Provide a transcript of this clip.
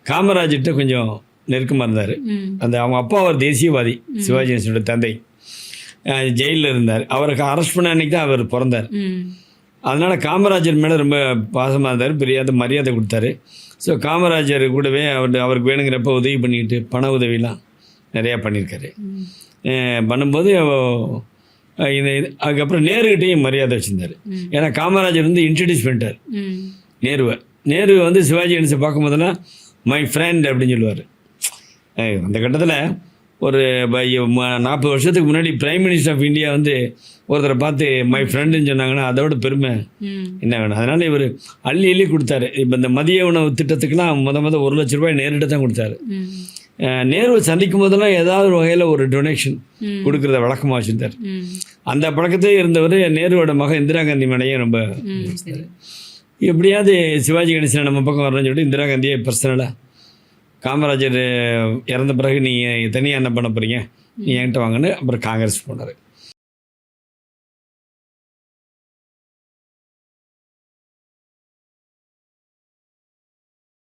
காமராஜர்கிட்ட கொஞ்சம் நெருக்கமாக இருந்தார். அந்த அவங்க அப்பா ஒரு தேசியவாதி, சிவாஜி கணேசனோட தந்தை ஜெயிலில் இருந்தார். அவருக்கு அரெஸ்ட் பண்ண அன்றைக்கி தான் அவர் பிறந்தார். அதனால் காமராஜர் மேலே ரொம்ப பாசமாக இருந்தார், பெரிய மரியாதை கொடுத்தாரு. ஸோ காமராஜர் கூடவே அவருக்கு வேணுங்கிறப்ப உதவி பண்ணிக்கிட்டு பண உதவிலாம் நிறையா பண்ணியிருக்காரு. பண்ணும்போது அதுக்கப்புறம் நேருகிட்டையும் மரியாதை வச்சுருந்தார். ஏன்னா காமராஜர் வந்து இன்ட்ரடியூஸ் பண்ணிட்டார் நேரு வந்து சிவாஜி கணேசனை பார்க்கும்போதெல்லாம் மை ஃப்ரெண்ட் அப்படின்னு சொல்லுவார். அந்த கட்டத்தில் ஒரு 40 வருஷத்துக்கு முன்னாடி பிரைம் மினிஸ்டர் ஆஃப் இந்தியா வந்து ஒருத்தரை பார்த்து மை ஃப்ரெண்டுன்னு சொன்னாங்கன்னா அதோட பெருமை என்ன வேணும். அதனால் இவர் அள்ளி கொடுத்தாரு. இப்போ இந்த மதிய உணவு திட்டத்துக்குலாம் முத ₹1 லட்சம் நேரிட்ட தான் கொடுத்தாரு. நேருவை சந்திக்கும் போதெல்லாம் ஏதாவது ஒரு வகையில் ஒரு டொனேஷன் கொடுக்குறத வழக்கமாக வச்சுருந்தார். அந்த பழக்கத்தே இருந்தவர் நேருவோட மகன் இந்திரா காந்தி மேடையும் ரொம்ப எப்படியாவது சிவாஜி கணேசனை நம்ம பக்கம் வரணும்னு சொல்லிட்டு இந்திரா காந்தியை பர்சனலாக காமராஜர் இறந்த பிறகு நீங்கள் தனியாக என்ன பண்ண போகிறீங்க, நீ என்கிட்ட வாங்கன்னு அப்புறம் காங்கிரஸ் போனார்.